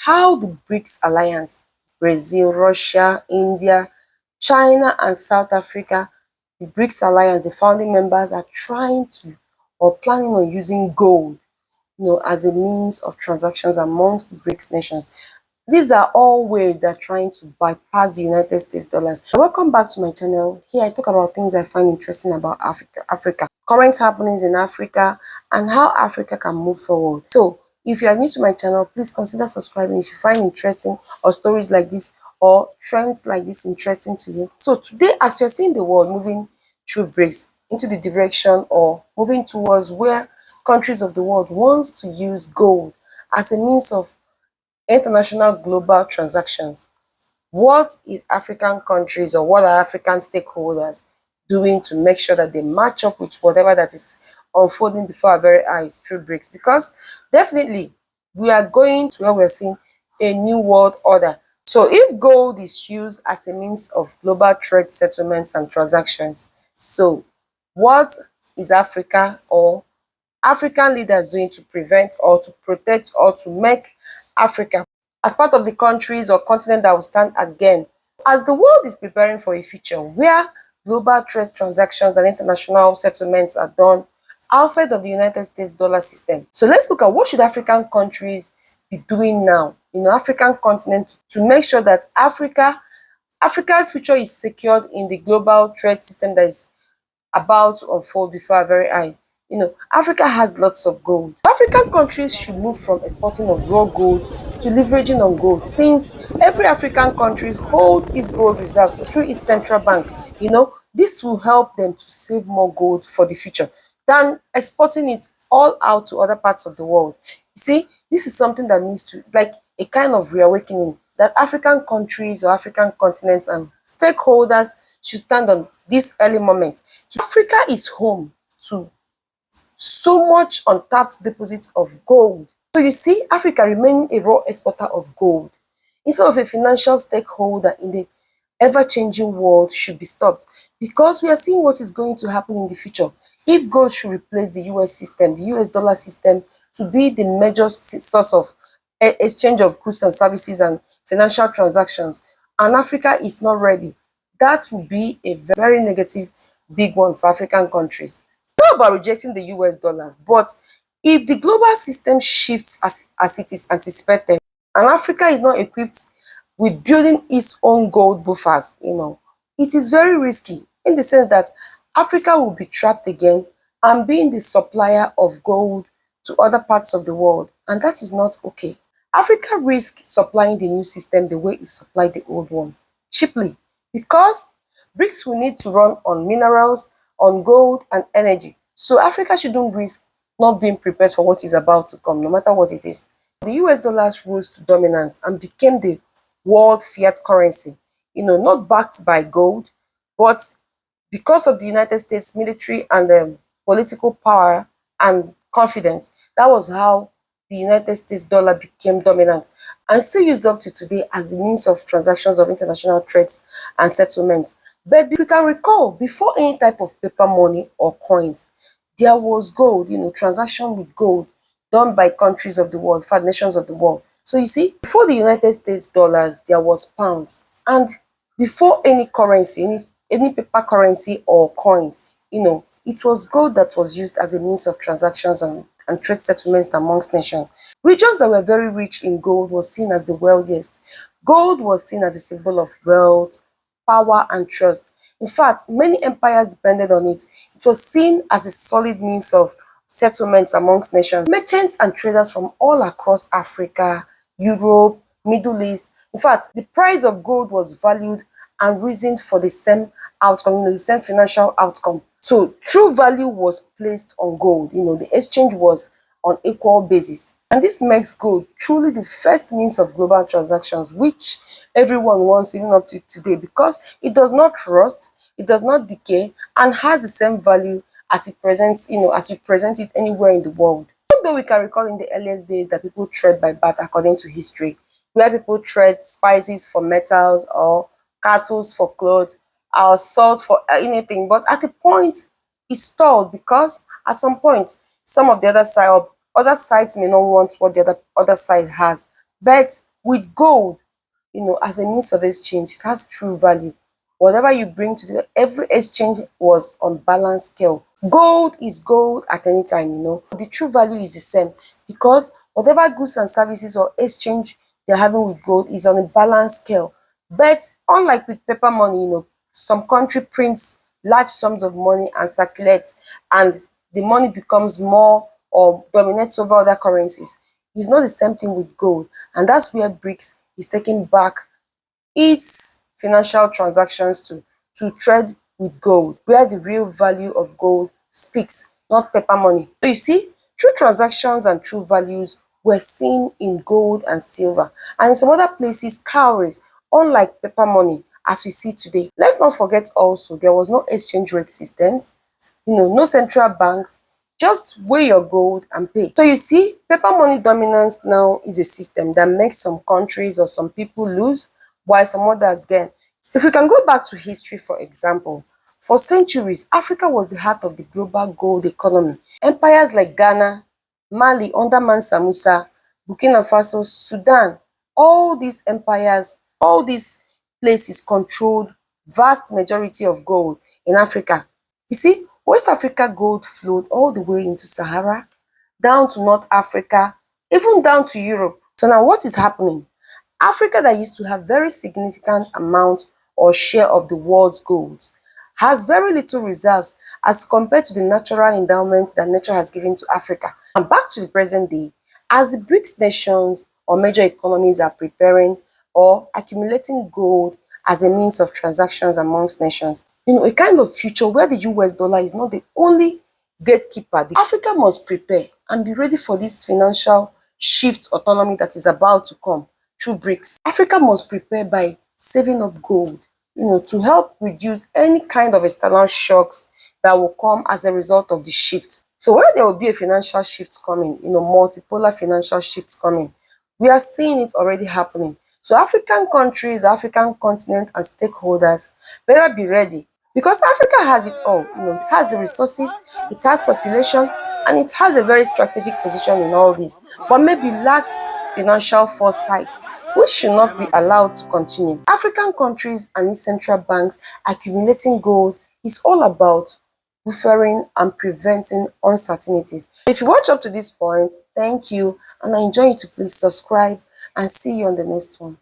how the BRICS alliance, Brazil, Russia, India, China, and South Africa, the BRICS alliance, the founding members are trying to or planning on using gold, as a means of transactions amongst the BRICS nations. These are all ways they're trying to bypass the United States dollars. Welcome back to my channel. Here I talk about things I find interesting about Africa, current happenings in Africa, and how Africa can move forward. So if you are new to my channel, please consider subscribing if you find interesting or stories like this or trends like this interesting to you. So today, as we are seeing the world moving through BRICS into the direction or moving towards where countries of the world wants to use gold as a means of international global transactions. What is African countries or what are African stakeholders doing to make sure that they match up with whatever that is unfolding before our very eyes through BRICS? Because definitely we are going to where we're seeing a new world order. So if gold is used as a means of global trade settlements and transactions, so what is Africa or African leaders doing to prevent or to protect or to make Africa as part of the countries or continent that will stand again as the world is preparing for a future where global trade transactions and international settlements are done outside of the United States dollar system. So let's look at what should African countries be doing now, African continent, to make sure that Africa's future is secured in the global trade system that is about to unfold before our very eyes. Africa has lots of gold. African countries should move from exporting of raw gold to leveraging on gold, since every African country holds its gold reserves through its central bank. This will help them to save more gold for the future than exporting it all out to other parts of the world. You see, this is something that needs to, like a kind of reawakening, that African countries or African continents and stakeholders should stand on this early moment. Africa is home to so much untapped deposits of gold. So you see, Africa remaining a raw exporter of gold instead of a financial stakeholder in the ever-changing world should be stopped, because we are seeing what is going to happen in the future. If gold should replace the US system, the US dollar system, to be the major source of exchange of goods and services and financial transactions, and Africa is not ready, that will be a very negative big one for African countries. Not about rejecting the US dollars, but if the global system shifts as it is anticipated, and Africa is not equipped with building its own gold buffers, it is very risky, in the sense that Africa will be trapped again and being the supplier of gold to other parts of the world, and that is not okay. Africa risks supplying the new system the way it supplied the old one, cheaply, because BRICS will need to run on minerals, on gold and energy. So Africa shouldn't risk not being prepared for what is about to come, no matter what it is. The US dollars rose to dominance and became the world fiat currency, not backed by gold, but because of the United States military and political power and confidence. That was how the United States dollar became dominant and still used up to today as the means of transactions of international trades and settlements. But we can recall, before any type of paper money or coins, there was gold, transaction with gold done by countries of the world, in fact, nations of the world. So you see, before the United States dollars, there was pounds. And before any currency, any paper currency or coins, it was gold that was used as a means of transactions and trade settlements amongst nations. Regions that were very rich in gold was seen as the wealthiest. Gold was seen as a symbol of wealth, power, and trust. In fact, many empires depended on it. It was seen as a solid means of settlements amongst nations. Merchants and traders from all across Africa, Europe, Middle East. In fact, the price of gold was valued and reasoned for the same outcome, the same financial outcome. So true value was placed on gold. The exchange was on equal basis. And this makes gold truly the first means of global transactions, which everyone wants even up to today, because it does not rust, it does not decay, and has the same value as it presents, as you present it anywhere in the world. Although we can recall in the earliest days that people trade by barter according to history, where people trade spices for metals or cattle for clothes or salt for anything. But at a point, it stalled, because at some point, some of the other side or other sides may not want what the other side has. But with gold, as a means of exchange. It has true value. Whatever you bring to every exchange was on balanced scale. Gold is gold at any time, The true value is the same because whatever goods and services or exchange they're having with gold is on a balanced scale. But unlike with paper money, some country prints large sums of money and circulates, and the money becomes more or dominates over other currencies. It's not the same thing with gold, and that's where BRICS is taking back its financial transactions to trade with gold, where the real value of gold speaks, not paper money. So you see, true transactions and true values were seen in gold and silver, and in some other places, cowries, unlike paper money as we see today. Let's not forget also, there was no exchange rate systems, no central banks, just weigh your gold and pay. So you see, paper money dominance now is a system that makes some countries or some people lose while some others gain. If we can go back to history, for example, for centuries, Africa was the heart of the global gold economy. Empires like Ghana, Mali under Mansa Musa, Burkina Faso, Sudan, all these empires, all these places controlled vast majority of gold in Africa. You see, West Africa gold flowed all the way into Sahara, down to North Africa, even down to Europe. So now what is happening? Africa, that used to have very significant amount or share of the world's golds, has very little reserves as compared to the natural endowment that nature has given to Africa. And back to the present day, as the BRICS nations or major economies are preparing or accumulating gold as a means of transactions amongst nations, a kind of future where the US dollar is not the only gatekeeper. Africa must prepare and be ready for this financial shift autonomy that is about to come through BRICS. Africa must prepare by saving up gold, to help reduce any kind of external shocks that will come as a result of the shift. So where there will be a financial shift coming, multipolar financial shifts coming, we are seeing it already happening. So African countries, African continent and stakeholders better be ready because Africa has it all. It has the resources, it has population, and it has a very strategic position in all this, but maybe lacks financial foresight, which should not be allowed to continue. African countries and its central banks accumulating gold is all about buffering and preventing uncertainties. If you watch up to this point, thank you, and I enjoy you to please subscribe and see you on the next one.